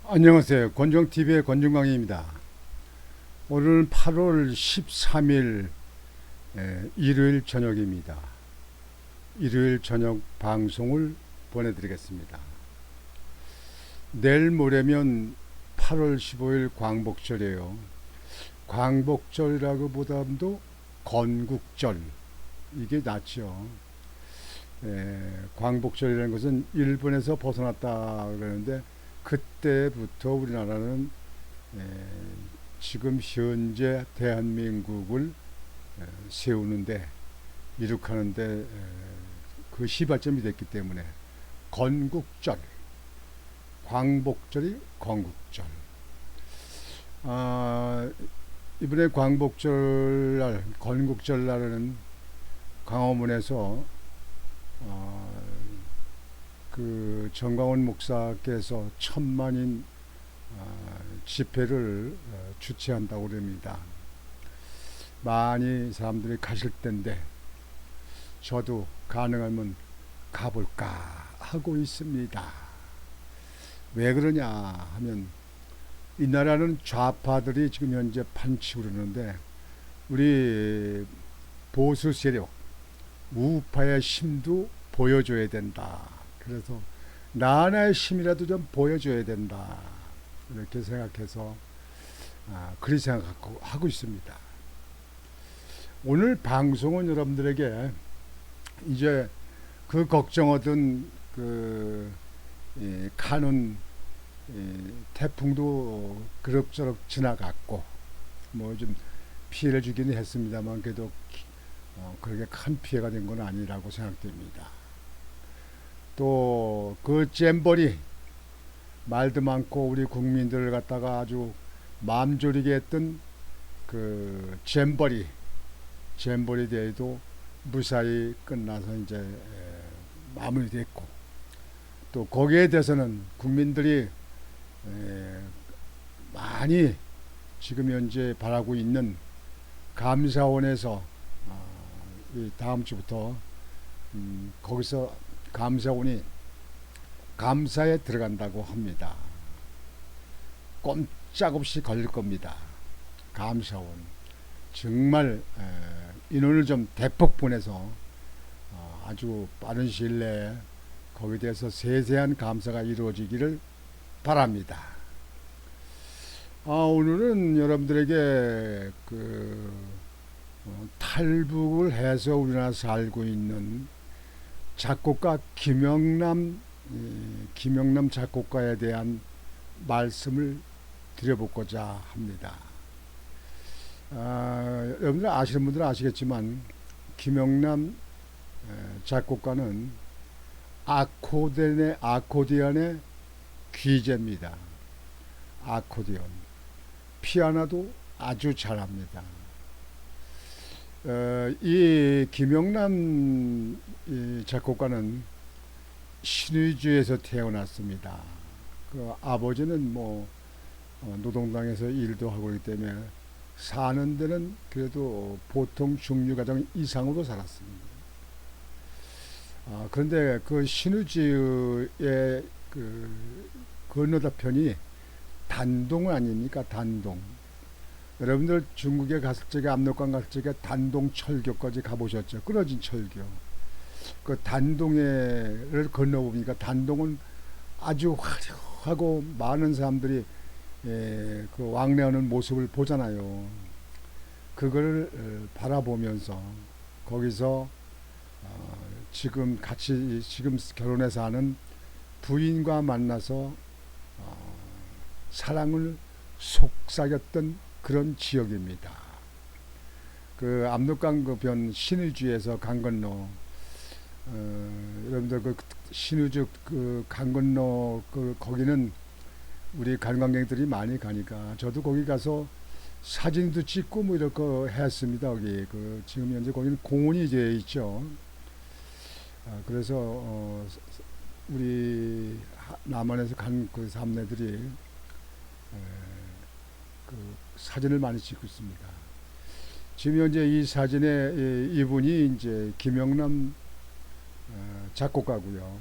안녕하세요. 권정TV의 권중광입니다. 오늘은 8월 13일 일요일 저녁입니다. 일요일 저녁 방송을 보내드리겠습니다. 내일 모레면 8월 15일 광복절이에요. 광복절이라고보다도 건국절, 이게 낫죠. 광복절이라는 것은 일본에서 벗어났다 그러는데, 그때부터 우리나라는 에, 지금 현재 대한민국을 세우는데, 이룩하는데 그 시발점이 됐기 때문에 건국절, 광복절이 건국절. 이번에 광복절날, 건국절날에는 광화문에서 그 정광훈 목사께서 1,000만인 집회를 주최한다고 그럽니다. 많이 사람들이 가실 텐데 저도 가능하면 가볼까 하고 있습니다. 왜 그러냐 하면, 이 나라는 좌파들이 지금 현재 판치고 그러는데, 우리 보수 세력, 우파의 힘도 보여줘야 된다. 그래서 나라의 힘이라도 좀 보여줘야 된다, 이렇게 생각해서 그리 생각하고 있습니다. 오늘 방송은 여러분들에게 이제 그 걱정하던 그 카눈 태풍도 그럭저럭 지나갔고, 뭐 좀 피해를 주기는 했습니다만, 그래도 그렇게 큰 피해가 된 건 아니라고 생각됩니다. 또 그 잼버리, 말도 많고 우리 국민들을 갖다가 아주 마음 졸이게 했던 그 잼버리 대회도 무사히 끝나서 이제 마무리됐고, 또 거기에 대해서는 국민들이 많이 지금 현재 바라고 있는 감사원에서 이 다음 주부터 거기서 감사원이 감사에 들어간다고 합니다. 꼼짝없이 걸릴 겁니다. 감사원 정말 인원을 좀 대폭 보내서 아주 빠른 시일 내에 거기에 대해서 세세한 감사가 이루어지기를 바랍니다. 오늘은 여러분들에게 탈북을 해서 우리나라 살고 있는 작곡가 김영남 작곡가에 대한 말씀을 드려보고자 합니다. 여러분들 아시는 분들은 아시겠지만, 김영남 작곡가는 아코디언의 귀재입니다. 아코디언, 피아노도 아주 잘합니다. 이 김영남 작곡가는 신의주에서 태어났습니다. 그 아버지는 뭐 노동당에서 일도 하고 있기 때문에 사는 데는 그래도 보통 중류가정 이상으로 살았습니다. 그런데 그 신의주의 그 건너다편이 단동 아닙니까? 단동. 여러분들 중국에 갔을 적에, 압록강 갔을 적에 단동 철교까지 가보셨죠? 끊어진 철교. 그 단동에를 건너보니까, 단동은 아주 화려하고 많은 사람들이 그 왕래하는 모습을 보잖아요. 그걸 바라보면서 거기서 지금 결혼해서 하는 부인과 만나서 사랑을 속삭였던 그런 지역입니다. 그 압록강 그 변 신의주에서 강 건너, 여러분들 그 신의주 그 강 건너 거기는 우리 관광객들이 많이 가니까 저도 거기 가서 사진도 찍고 뭐 이렇게 했습니다. 거기 지금 현재 거기는 공원이 되어 있죠. 그래서 우리 남한에서 간 그 삼내들이 그 사진을 많이 찍고 있습니다. 지금 현재 이 사진에 이분이 이제 김영남 작곡가고요.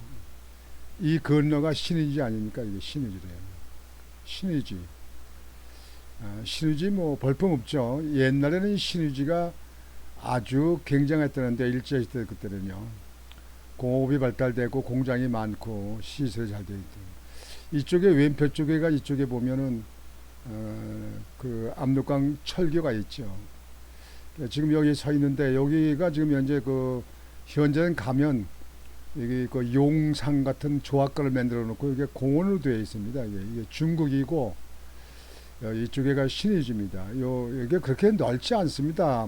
이 건너가 신의지 아닙니까? 이게 신의지래요. 신의지. 신의지 뭐 볼품 없죠. 옛날에는 신의지가 아주 굉장했다는데 일제시대 그때는요. 공업이 발달되고 공장이 많고 시설이 잘 되어 있던. 이쪽에 왼편 쪽에가 이쪽에 보면은 그 압록강 철교가 있죠. 지금 여기 서 있는데 여기가 지금 현재 현재는 가면 여기 용상 같은 조각가를 만들어 놓고 이게 공원으로 되어 있습니다. 이게 중국이고 이쪽에가 신의지입니다. 이게 그렇게 넓지 않습니다.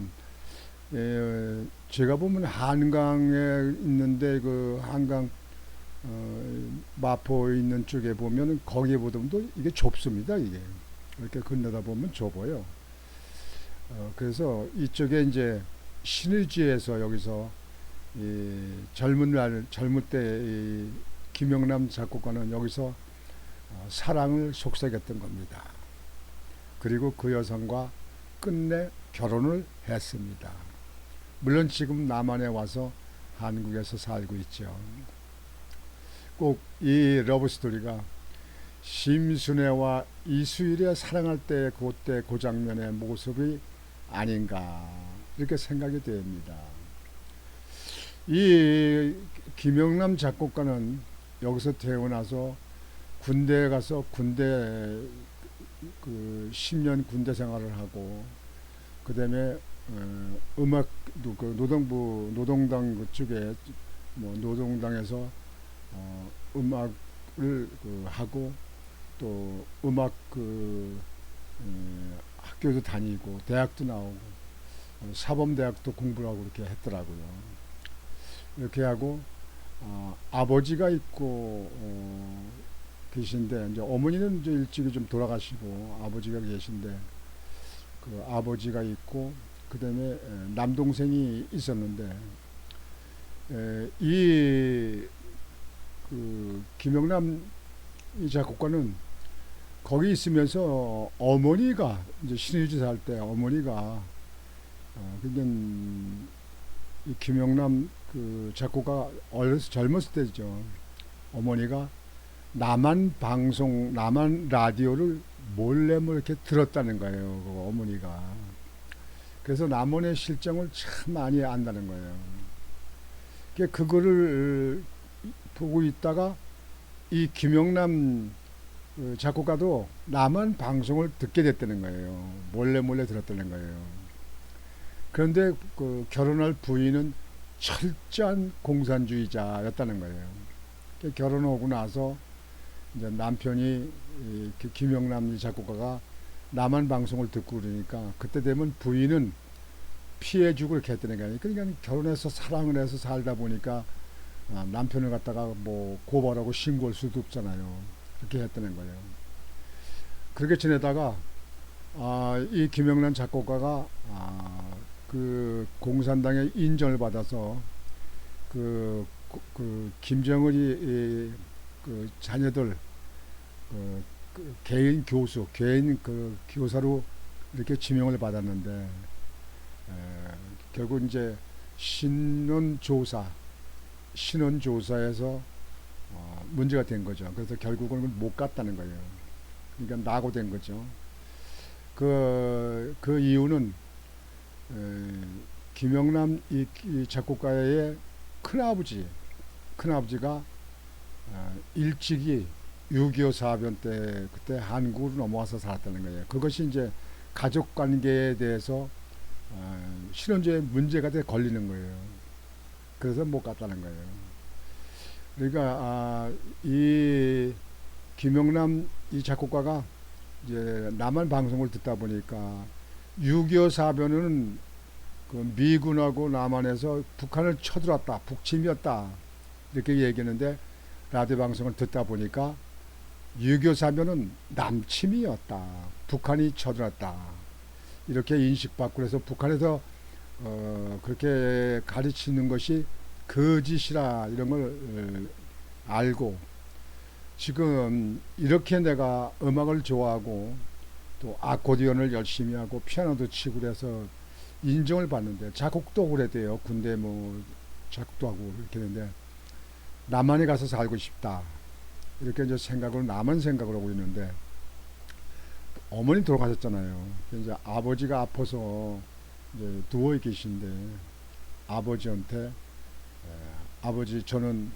제가 보면 한강에 있는데 그 한강 마포에 있는 쪽에 보면 거기보다도 이게 좁습니다. 이게 이렇게 건너다 보면 좁아요. 그래서 이쪽에 이제 신의지에서 여기서 젊을 때 김영남 작곡가는 여기서 사랑을 속삭였던 겁니다. 그리고 그 여성과 끝내 결혼을 했습니다. 물론 지금 남한에 와서 한국에서 살고 있죠. 꼭 이 러브 스토리가 심순애와 이수일의 사랑할 때 그때 그 장면의 모습이 아닌가 이렇게 생각이 됩니다. 이 김영남 작곡가는 여기서 태어나서 군대에 가서 군대 10년 군대 생활을 하고 그다음에 음악 노동당 그쪽에 뭐 노동당에서 음악을 하고 또 음악 학교도 다니고 대학도 나오고 사범대학도 공부를 하고 이렇게 했더라고요. 이렇게 하고 아버지가 있고 계신데 이제 어머니는 이제 일찍이 좀 돌아가시고 아버지가 계신데 그 아버지가 있고 그다음에 남동생이 있었는데 김영남 이 작곡가는 거기 있으면서 어머니가 이제 신의주 살 때 어머니가 그냥 이 김영남 그 작곡가 어려서 젊었을 때죠. 어머니가 남한 라디오를 몰래 이렇게 들었다는 거예요. 그 어머니가. 그래서 남원의 실정을 참 많이 안다는 거예요. 그거를 보고 있다가 이 김영남 작곡가도 남한 방송을 듣게 됐다는 거예요. 몰래 들었다는 거예요. 그런데 그 결혼할 부인은 철저한 공산주의자였다는 거예요. 결혼하고 나서 이제 남편이 김영남 작곡가가 남한 방송을 듣고 그러니까 그때 되면 부인은 피해주고 이렇게 했다는 거예요. 그러니까 결혼해서 사랑을 해서 살다 보니까 남편을 갖다가 뭐 고발하고 신고할 수도 없잖아요. 그렇게 했다는 거예요. 그렇게 지내다가 이 김영란 작곡가가 그 공산당의 인정을 받아서 그 김정은이 그 자녀들 개인 교사로 이렇게 지명을 받았는데 결국 이제 신원조사에서 문제가 된 거죠. 그래서 결국은 못 갔다는 거예요. 그러니까 낙오된 거죠. 그 이유는 김영남 이 작곡가의 큰아버지가 일찍이 6.25 사변 때 그때 한국으로 넘어와서 살았다는 거예요. 그것이 이제 가족 관계에 대해서 신혼조에 문제가 돼 걸리는 거예요. 그래서 못 갔다는 거예요. 그러니까 이 김영남 이 작곡가가 이제 남한 방송을 듣다 보니까 6.25 사변은 그 미군하고 남한에서 북한을 쳐들었다, 북침이었다 이렇게 얘기했는데 라디오 방송을 듣다 보니까 6.25 사변은 남침이었다, 북한이 쳐들었다 이렇게 인식받고 그래서 북한에서 그렇게 가르치는 것이 거짓이라 이런 걸 알고 지금 이렇게 내가 음악을 좋아하고 또 아코디언을 열심히 하고 피아노도 치고 그래서 인정을 받는데 작곡도 그랬대요. 군대 뭐 작곡도 하고 이렇게 했는데 남한에 가서 살고 싶다 이렇게 이제 남한 생각을 하고 있는데 어머니 돌아가셨잖아요. 이제 아버지가 아파서 이제 누워 계신데 아버지한테 아버지 저는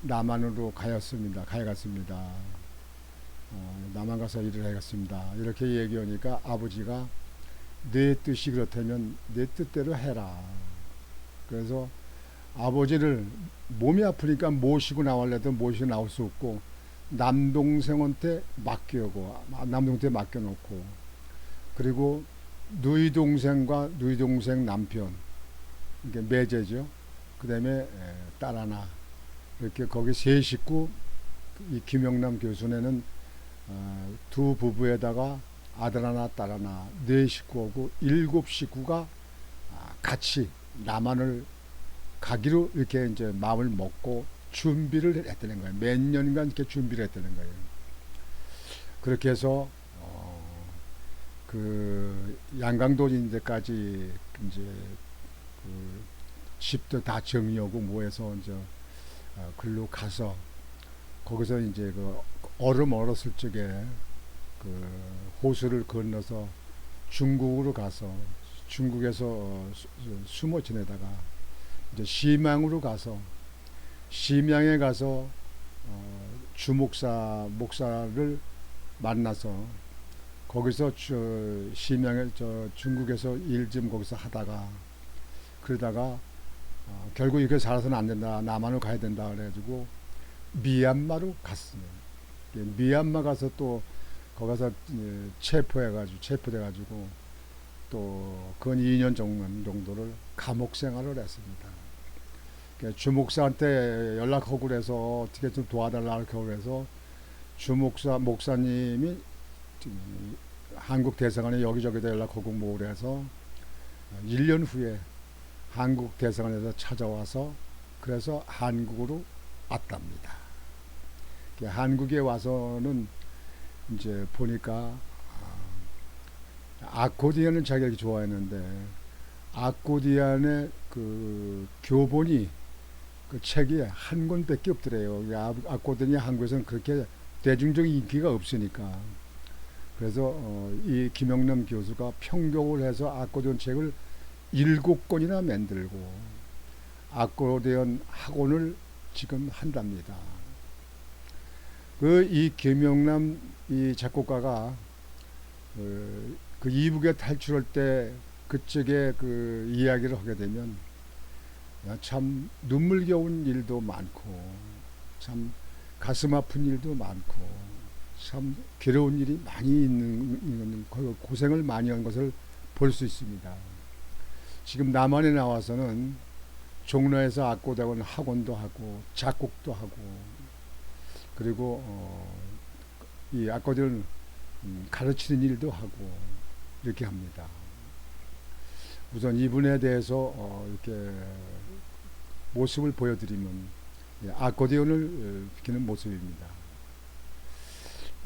남한으로 가야갔습니다. 남한 가서 일을 해야겠습니다. 이렇게 얘기하니까 아버지가 내 뜻이 그렇다면 내 뜻대로 해라. 그래서 아버지를 몸이 아프니까 모시고 나오려도 모시고 나올 수 없고 남동생한테 맡겨놓고 그리고 누이 동생과 누이 동생 남편 이게 매제죠. 그다음에 딸 하나 이렇게 거기 세 식구 이 김영남 교수네는 두 부부에다가 아들 하나 딸 하나 네 식구하고 일곱 식구가 같이 남한을 가기로 이렇게 이제 마음을 먹고 준비를 했다는 거예요. 몇 년간 이렇게 준비를 했다는 거예요. 그렇게 해서 그 양강도인데까지 이제 그 집도 다 정리하고 뭐해서 이제 글로 가서 거기서 이제 그 얼음 얼었을 적에 그 호수를 건너서 중국으로 가서 중국에서 숨어 지내다가 이제 심양에 가서 목사를 만나서 거기서 심양에 중국에서 일 좀 거기서 하다가 그러다가 결국 이렇게 살아서는 안 된다. 남한으로 가야 된다. 그래가지고 미얀마로 갔어요. 미얀마 가서 또 거기서 체포돼가지고 또 근 2년 정도를 감옥 생활을 했습니다. 주목사한테 연락하고 그래서 어떻게 좀 도와달라고 그래서 목사님이 한국 대사관에 여기저기다 연락하고 뭐 그래서 1년 후에 한국 대사관에서 찾아와서 그래서 한국으로 왔답니다. 한국에 와서는 이제 보니까 아코디언을 자기가 좋아했는데 아코디언의 그 교본이 그 책이 한 권밖에 없더래요. 아코디언이 한국에서는 그렇게 대중적인 인기가 없으니까 그래서 이 김영남 교수가 편곡을 해서 아코디언 책을 7권이나 만들고 아코디언 학원을 지금 한답니다. 이 김영남 이 작곡가가 그 이북에 탈출할 때 그쪽에 그 이야기를 하게 되면 참 눈물겨운 일도 많고 참 가슴 아픈 일도 많고 참 괴로운 일이 많이 있는 고생을 많이 한 것을 볼 수 있습니다. 지금 남한에 나와서는 종로에서 아코디언 학원도 하고 작곡도 하고 그리고 이 아코디언 가르치는 일도 하고 이렇게 합니다. 우선 이분에 대해서 이렇게 모습을 보여드리면 아코디언을 피는 모습입니다.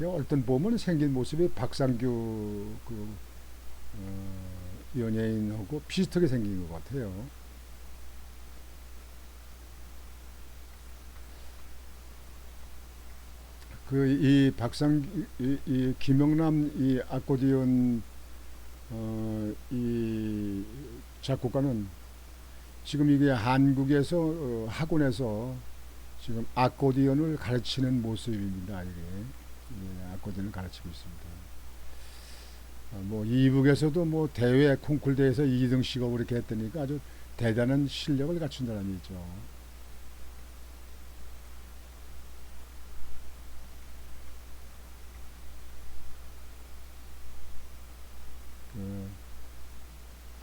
어떤 보면 생긴 모습이 박상규 그 연예인하고 비슷하게 생긴 것 같아요. 이 김영남 이 아코디언 이 작곡가는 지금 이게 한국에서 학원에서 지금 아코디언을 가르치는 모습입니다. 이게 아코디언을 가르치고 있습니다. 뭐 이북에서도 뭐 대회 콩쿨 대회에서 2등씩하고 이렇게 했다니까 아주 대단한 실력을 갖춘 사람이죠.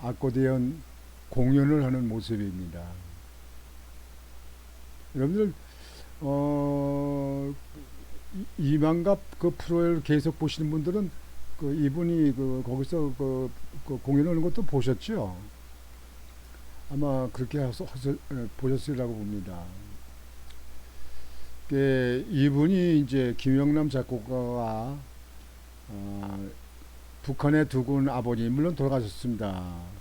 아코디언 공연을 하는 모습입니다. 여러분들 이만갑 그 프로를 계속 보시는 분들은 그 이분이 거기서 그 공연하는 것도 보셨죠? 아마 그렇게 보셨으리라고 봅니다. 이분이 이제 김영남 작곡가가 북한에 두고 아버님 물론 돌아가셨습니다.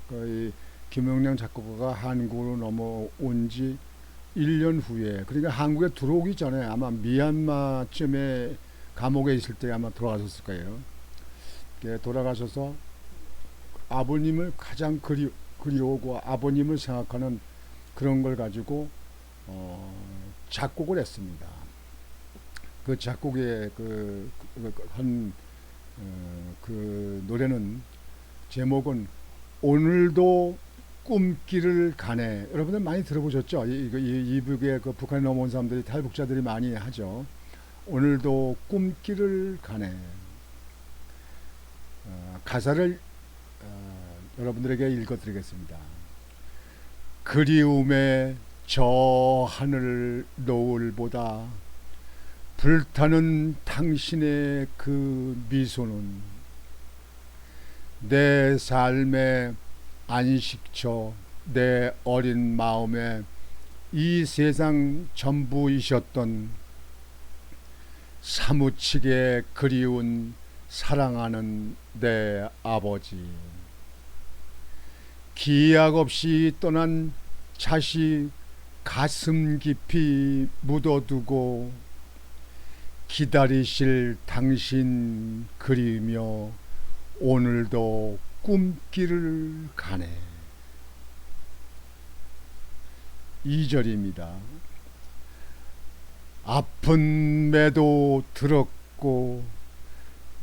김영남 작곡가가 한국으로 넘어온 지 1년 후에 그러니까 한국에 들어오기 전에 아마 미얀마쯤에 감옥에 있을 때 아마 돌아가셨을 거예요. 돌아가셔서 아버님을 가장 그리워하고 아버님을 생각하는 그런 걸 가지고 작곡을 했습니다. 그 작곡의 그 노래는 제목은 오늘도 꿈길을 가네. 여러분들 많이 들어보셨죠? 이북에 그 북한에 넘어온 사람들이 탈북자들이 많이 하죠. 오늘도 꿈길을 가네. 가사를 여러분들에게 읽어드리겠습니다. 그리움의 저 하늘 노을보다 불타는 당신의 그 미소는 내 삶의 안식처, 내 어린 마음에 이 세상 전부이셨던 사무치게 그리운 사랑하는 내 아버지. 기약 없이 떠난 자식 가슴 깊이 묻어두고 기다리실 당신 그리며 오늘도 꿈길을 가네. 2절입니다. 아픈 매도 들었고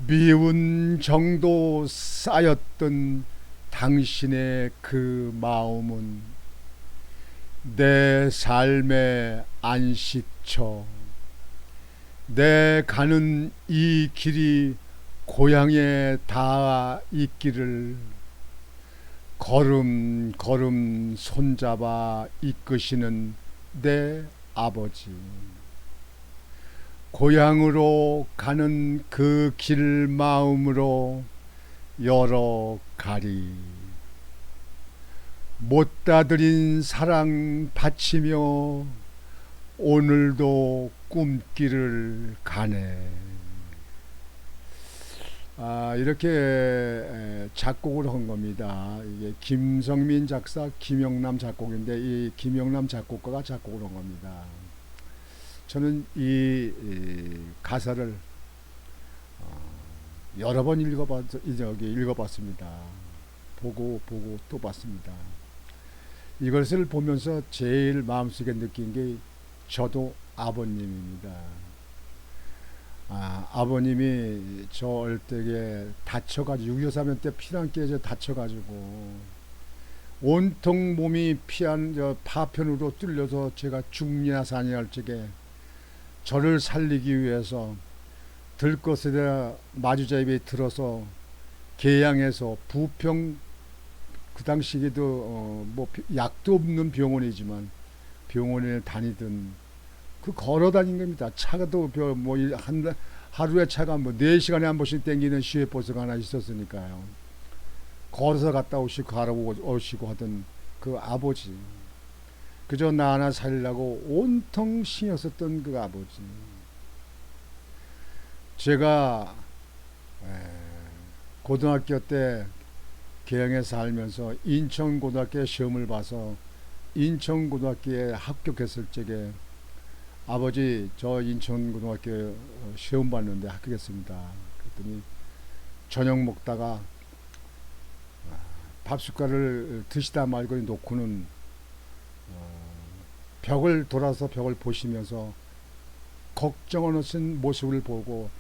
미운 정도 쌓였던 당신의 그 마음은 내 삶의 안식처, 내 가는 이 길이 고향에 닿아 있기를 걸음걸음 손잡아 이끄시는 내 아버지. 고향으로 가는 그 길 마음으로 열어가리. 못다드린 사랑 바치며 오늘도 꿈길을 가네. 이렇게 작곡을 한 겁니다. 이게 김성민 작사, 김영남 작곡인데 이 김영남 작곡가가 작곡을 한 겁니다. 저는 이 가사를 여러 번 읽어봤습니다. 보고 또 봤습니다. 이것을 보면서 제일 마음속에 느낀 게 저도 아버님입니다. 아버님이 저 얼때에 다쳐가지고 6.25 사변 때 피난길에서 다쳐가지고 온통 몸이 파편으로 뚫려서 제가 죽냐 사냐 할 적에 저를 살리기 위해서 들것에 마주잡이에 들어서 계양에서 부평 그 당시에도 뭐 약도 없는 병원이지만 병원에 다니던 그 걸어 다닌 겁니다. 차가도 뭐 하루에 차가 뭐 4시간에 한 번씩 땡기는 시외버스가 하나 있었으니까요. 걸어서 갔다 오시고 가러 오시고 하던 그 아버지. 그저 나 하나 살리려고 온통 신경 썼던 그 아버지. 제가 고등학교 때 계양에 살면서 인천고등학교에 시험을 봐서 인천고등학교에 합격했을 적에 아버지 저 인천고등학교 시험 봤는데 합격했습니다. 그랬더니 저녁 먹다가 밥숟가락을 드시다 말고 놓고는 벽을 돌아서 벽을 보시면서 걱정하는 모습을 보고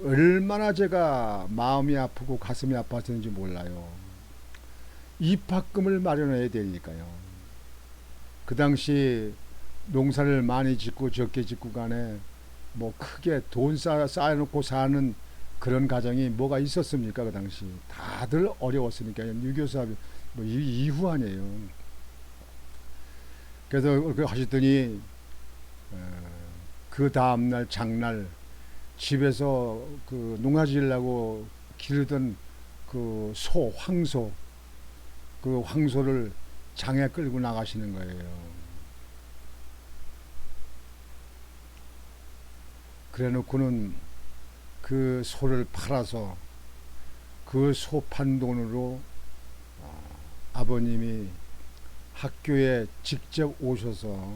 얼마나 제가 마음이 아프고 가슴이 아팠는지 몰라요. 입학금을 마련해야 되니까요. 그 당시 농사를 많이 짓고 적게 짓고 간에 뭐 크게 돈 쌓아놓고 사는 그런 가정이 뭐가 있었습니까? 그 당시 다들 어려웠으니까요. 6.25 사변 뭐 이후 아니에요. 그래서 그렇게 하시더니 그 다음날 장날 집에서 그 농사 지으려고 기르던 그 황소 그 황소를 장에 끌고 나가시는 거예요. 그래 놓고는 그 소를 팔아서 그 소 판 돈으로 아버님이 학교에 직접 오셔서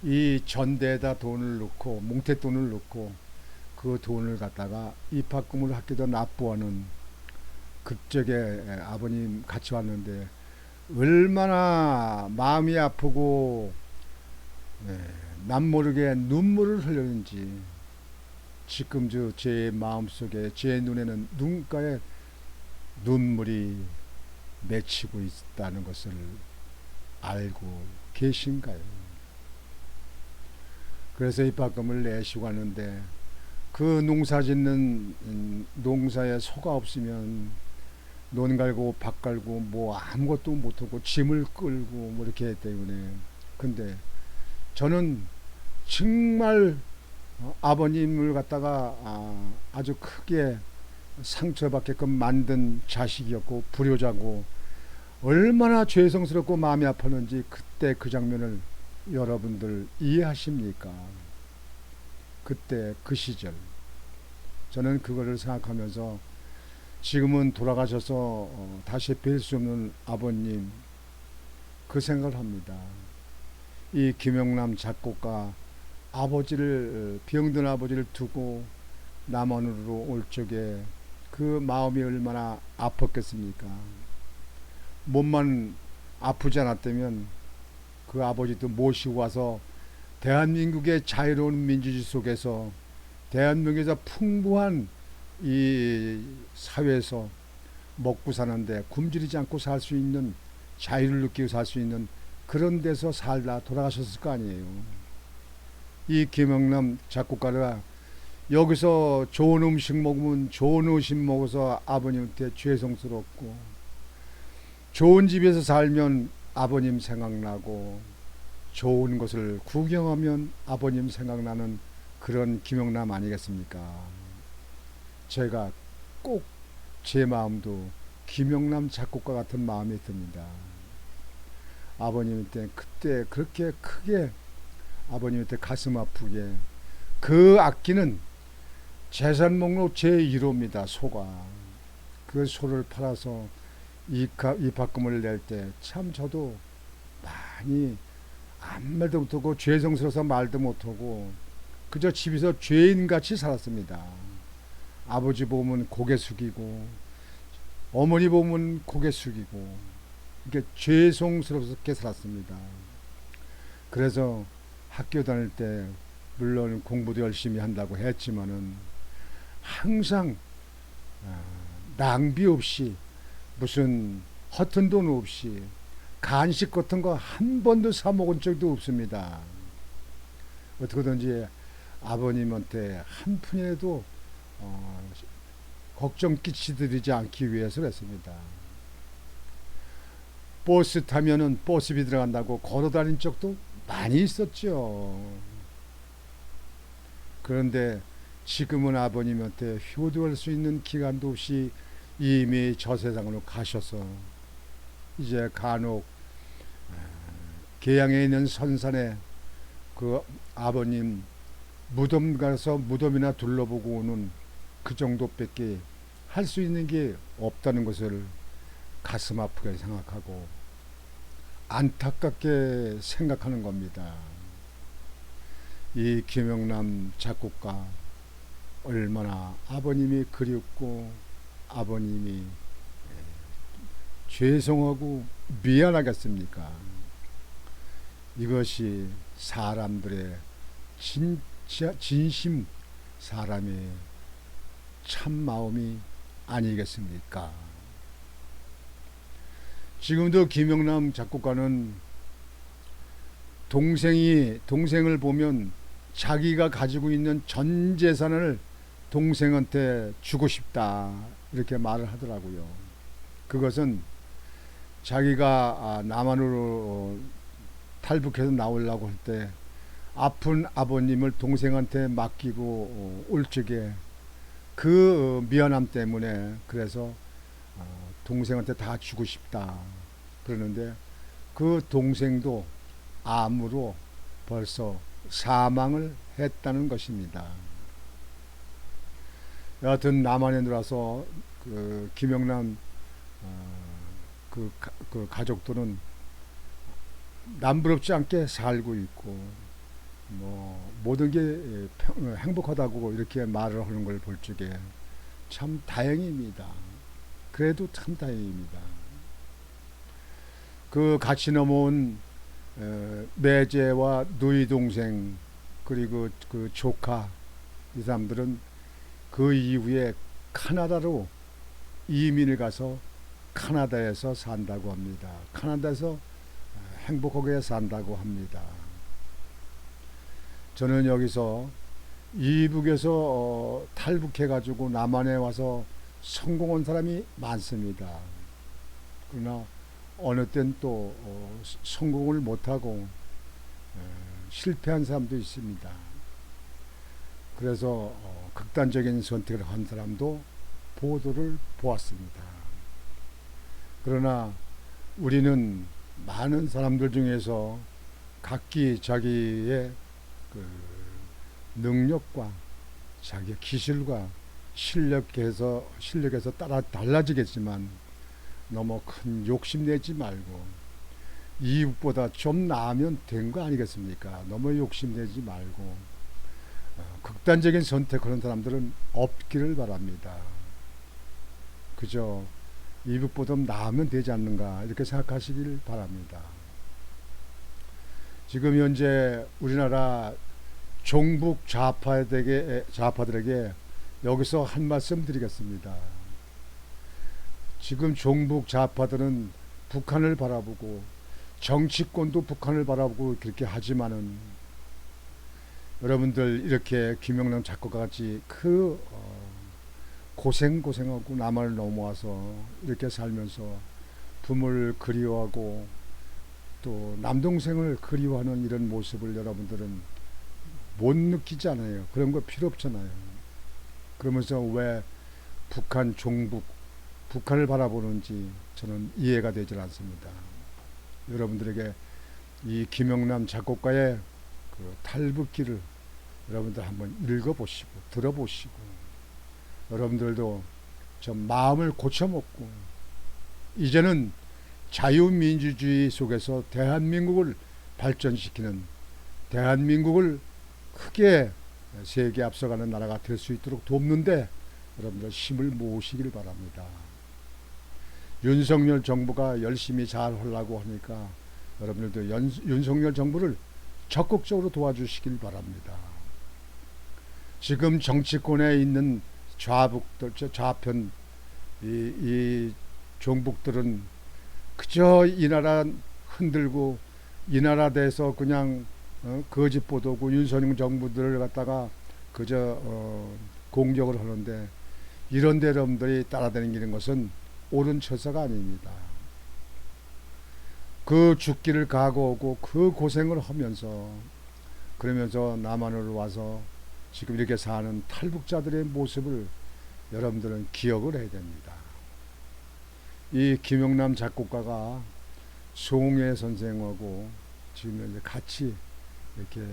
이 전대에다 돈을 넣고 몽태돈을 넣고 그 돈을 갖다가 입학금을 학교에다 납부하는 그쪽에 아버님 같이 왔는데 얼마나 마음이 아프고 예, 남 모르게 눈물을 흘렸는지 지금 제 마음속에 제 눈에는 눈가에 눈물이 맺히고 있다는 것을 알고 계신가요? 그래서 입학금을 내시고 하는데 그 농사 짓는 농사에 소가 없으면 논 갈고 밭 갈고 뭐 아무것도 못하고 짐을 끌고 뭐 이렇게 했기 때문에 근데 저는 정말 아버님을 갖다가 아주 크게 상처받게끔 만든 자식이었고 불효자고 얼마나 죄송스럽고 마음이 아팠는지 그때 그 장면을 여러분들 이해하십니까? 그때 그 시절 저는 그거를 생각하면서 지금은 돌아가셔서 다시 뵐 수 없는 아버님 그 생각을 합니다. 이 김영남 작곡가 아버지를 병든 아버지를 두고 남한으로 올 적에 그 마음이 얼마나 아팠겠습니까? 몸만 아프지 않았다면 그 아버지도 모시고 와서 대한민국의 자유로운 민주주의 속에서 대한민국에서 풍부한 이 사회에서 먹고 사는데 굶주리지 않고 살 수 있는 자유를 느끼고 살 수 있는 그런 데서 살다 돌아가셨을 거 아니에요. 이 김영남 작곡가가 여기서 좋은 음식 먹으면 좋은 음식 먹어서 아버님한테 죄송스럽고 좋은 집에서 살면 아버님 생각나고 좋은 것을 구경하면 아버님 생각나는 그런 김영남 아니겠습니까? 제가 꼭 제 마음도 김영남 작곡가 같은 마음이 듭니다. 아버님한테 그때 그렇게 크게 아버님한테 가슴 아프게 그 악기는 재산 목록 제1호입니다. 소가. 그 소를 팔아서 입학금을 낼 때 참 저도 많이 아무 말도 못하고 죄송스러워서 말도 못하고 그저 집에서 죄인같이 살았습니다. 아버지 보면 고개 숙이고 어머니 보면 고개 숙이고 이렇게 죄송스럽게 살았습니다. 그래서 학교 다닐 때 물론 공부도 열심히 한다고 했지만은 항상 낭비 없이 무슨 허튼 돈 없이 간식 같은 거 한 번도 사 먹은 적도 없습니다. 어떻게든지 아버님한테 한 푼이라도 걱정 끼치드리지 않기 위해서 그랬습니다. 버스 타면은 버스비 들어간다고 걸어 다닌 적도 많이 있었죠. 그런데 지금은 아버님한테 효도할 수 있는 기간도 없이 이미 저 세상으로 가셔서 이제 간혹 계양에 있는 선산에 그 아버님 무덤 가서 무덤이나 둘러보고 오는 그 정도밖에 할 수 있는 게 없다는 것을 가슴 아프게 생각하고 안타깝게 생각하는 겁니다. 이 김영남 작곡가 얼마나 아버님이 그립고 아버님이 죄송하고 미안하겠습니까? 이것이 사람들의 진짜 진심 사람의 참 마음이 아니겠습니까? 지금도 김영남 작곡가는 동생을 보면 자기가 가지고 있는 전 재산을 동생한테 주고 싶다 이렇게 말을 하더라고요. 그것은 자기가 남한으로 탈북해서 나오려고 할 때 아픈 아버님을 동생한테 맡기고 올 적에 그 미안함 때문에 그래서 동생한테 다 주고 싶다 그러는데 그 동생도 암으로 벌써 사망을 했다는 것입니다. 여하튼 남한에 들어와서 그 김영남 그 가족들은 남부럽지 않게 살고 있고 뭐 모든 게 행복하다고 이렇게 말을 하는 걸 볼 적에 참 다행입니다. 그래도 참 다행입니다. 그 같이 넘어온 매제와 누이 동생 그리고 그 조카 이 사람들은 그 이후에 카나다로 이민을 가서 카나다에서 산다고 합니다. 카나다에서 행복하게 산다고 합니다. 저는 여기서 이북에서 탈북해가지고 남한에 와서 성공한 사람이 많습니다. 그러나 어느 땐 또 성공을 못하고 실패한 사람도 있습니다. 그래서 극단적인 선택을 한 사람도 보도를 보았습니다. 그러나 우리는 많은 사람들 중에서 각기 자기의 그 능력과 자기의 기술과 실력에서 따라 달라지겠지만 너무 큰 욕심내지 말고 이웃보다 좀 나으면 된 거 아니겠습니까? 너무 욕심내지 말고 극단적인 선택하는 사람들은 없기를 바랍니다. 그저 이북보다 나으면 되지 않는가 이렇게 생각하시길 바랍니다. 지금 현재 우리나라 종북 좌파들에게 여기서 한 말씀 드리겠습니다. 지금 종북 좌파들은 북한을 바라보고 정치권도 북한을 바라보고 그렇게 하지만은 여러분들 이렇게 김영남 작곡가 같이 고생하고 남한을 넘어와서 이렇게 살면서 부모를 그리워하고 또 남동생을 그리워하는 이런 모습을 여러분들은 못 느끼잖아요. 그런 거 필요 없잖아요. 그러면서 왜 북한 종북 북한을 바라보는지 저는 이해가 되질 않습니다. 여러분들에게 이 김영남 작곡가의 그 탈북기를 여러분들 한번 읽어보시고 들어보시고 여러분들도 좀 마음을 고쳐먹고 이제는 자유민주주의 속에서 대한민국을 발전시키는 대한민국을 크게 세계에 앞서가는 나라가 될 수 있도록 돕는데 여러분들 힘을 모으시길 바랍니다. 윤석열 정부가 열심히 잘 하려고 하니까 여러분들도 윤석열 정부를 적극적으로 도와주시길 바랍니다. 지금 정치권에 있는 좌편 이 종북들은 그저 이 나라 흔들고 이 나라 대해서 그냥 거짓 보도고 윤석열 정부들을 갖다가 그저 공격을 하는데 이런 데 여러분들이 따라다니는 것은 옳은 처사가 아닙니다. 그 죽기를 각오하고 그 고생을 하면서 그러면서 남한으로 와서 지금 이렇게 사는 탈북자들의 모습을 여러분들은 기억을 해야 됩니다. 이 김영남 작곡가가 송혜 선생하고 지금 이제 같이 이렇게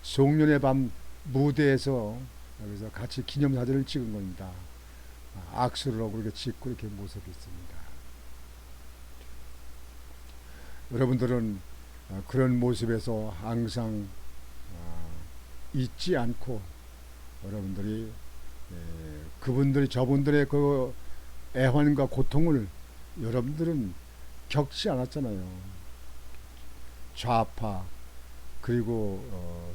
송년의 밤 무대에서 여기서 같이 기념사진을 찍은 겁니다. 악수를 하고 이렇게 찍고 이렇게 모습이 있습니다. 여러분들은 그런 모습에서 항상 잊지 않고 여러분들이 그분들이 저분들의 그 애환과 고통을 여러분들은 겪지 않았잖아요. 좌파 그리고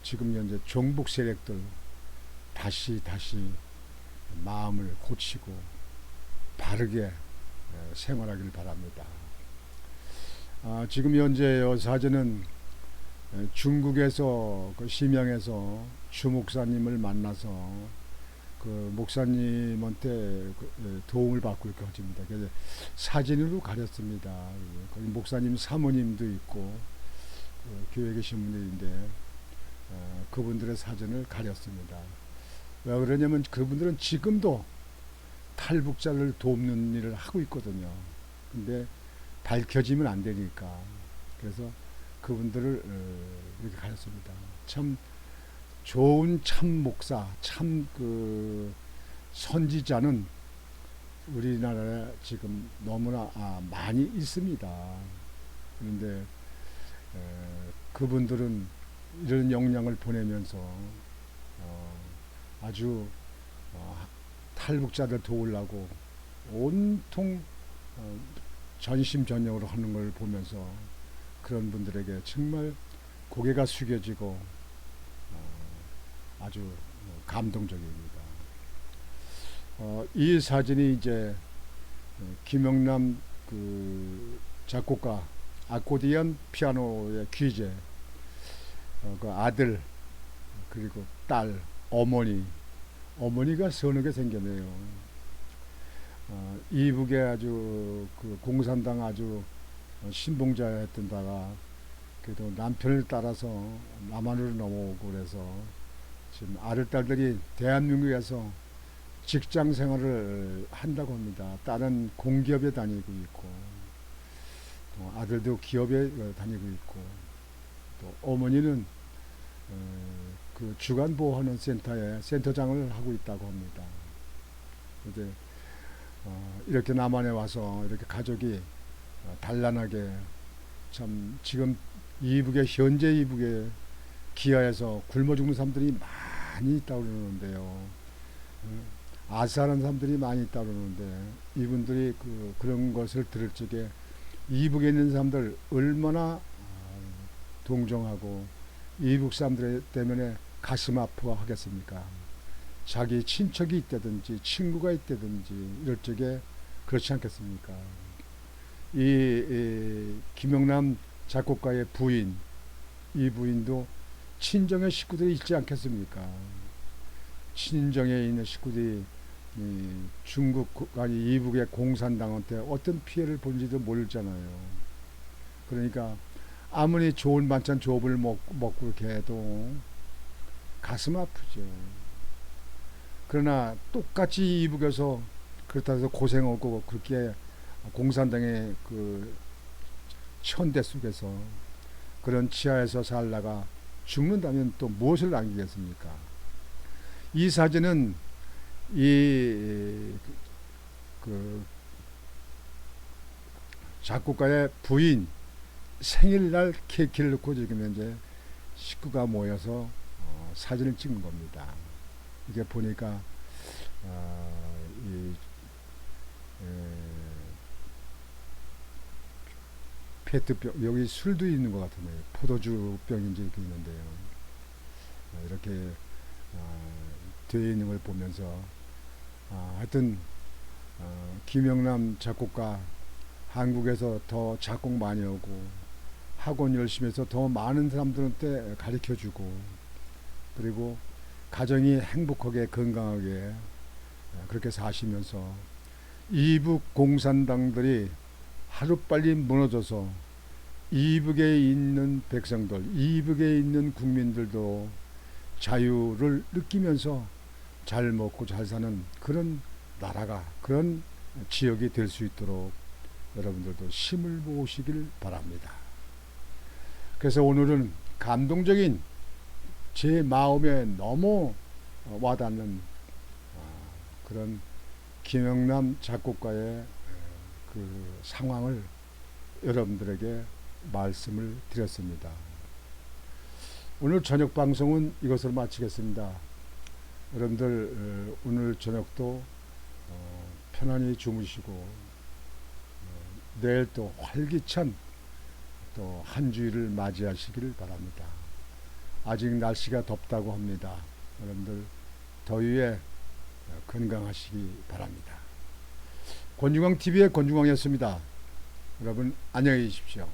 지금 현재 종북 세력들 다시 마음을 고치고 바르게 생활하길 바랍니다. 지금 현재 사진은 중국에서 그 심양에서 주 목사님을 만나서 그 목사님한테 도움을 받고 이렇게 하십니다. 그래서 사진으로 가렸습니다. 거기 목사님 사모님도 있고 교회에 계신 분들인데 그분들의 사진을 가렸습니다. 왜 그러냐면 그분들은 지금도 탈북자를 돕는 일을 하고 있거든요. 근데 밝혀지면 안 되니까 그래서 그분들을 이렇게 가렸습니다. 참 좋은 참 목사, 참 그 선지자는 우리나라에 지금 너무나 많이 있습니다. 그런데 그분들은 이런 영향을 보내면서 아주 탈북자들 도우려고 온통 전심전력으로 하는 걸 보면서 그런 분들에게 정말 고개가 숙여지고 아주 감동적입니다. 이 사진이 이제 김영남 그 작곡가 아코디언 피아노의 귀재, 그 아들 그리고 딸, 어머니가 서늘게 생겼네요. 이북에 아주 그 공산당 아주 신봉자였던 다가 그래도 남편을 따라서 남한으로 넘어오고 그래서 지금 아들 딸들이 대한민국에서 직장 생활을 한다고 합니다. 딸은 공기업에 다니고 있고 또 아들도 기업에 다니고 있고 또 어머니는 그 주간 보호하는 센터에 센터장을 하고 있다고 합니다. 이제 이렇게 남한에 와서 이렇게 가족이 단란하게 참 지금 현재 이북에 기아에서 굶어 죽는 사람들이 많이 있다고 그러는데요. 아사하는 사람들이 많이 있다고 그러는데 이분들이 그런 것을 들을 적에 이북에 있는 사람들 얼마나 동정하고 이북 사람들 때문에 가슴 아파하겠습니까? 자기 친척이 있다든지 친구가 있다든지 이럴 적에 그렇지 않겠습니까? 이 김영남 작곡가의 부인, 이 부인도 친정의 식구들이 있지 않겠습니까? 친정에 있는 식구들이 중국 아니 이북의 공산당한테 어떤 피해를 본지도 모르잖아요. 그러니까 아무리 좋은 반찬 조업을 먹고 이렇게 해도 가슴 아프죠. 그러나 똑같이 이북에서 그렇다 해서 고생하고 그렇게 공산당의 그 천대 속에서 그런 치하에서 살다가 죽는다면 또 무엇을 남기겠습니까? 이 사진은 그 작곡가의 부인 생일날 케이크를 넣고 지금 이제 식구가 모여서 사진을 찍은 겁니다. 이게 보니까 이 페트병 여기 술도 있는 것 같은데요. 포도주 병인지 이렇게 있는데요. 이렇게 되어 있는 걸 보면서 하여튼 김영남 작곡가 한국에서 더 작곡 많이 하고 학원 열심히 해서 더 많은 사람들한테 가르쳐주고 그리고 가정이 행복하게 건강하게 그렇게 사시면서 이북 공산당들이 하루빨리 무너져서 이북에 있는 백성들, 이북에 있는 국민들도 자유를 느끼면서 잘 먹고 잘 사는 그런 나라가 그런 지역이 될 수 있도록 여러분들도 힘을 모으시길 바랍니다. 그래서 오늘은 감동적인 제 마음에 너무 와닿는 그런 김영남 작곡가의 그 상황을 여러분들에게 말씀을 드렸습니다. 오늘 저녁 방송은 이것으로 마치겠습니다. 여러분들 오늘 저녁도 편안히 주무시고 내일 또 활기찬 또 한 주일을 맞이하시길 바랍니다. 아직 날씨가 덥다고 합니다. 여러분들 더위에 건강하시기 바랍니다. 권중광TV의 권중광이었습니다. 여러분 안녕히 계십시오.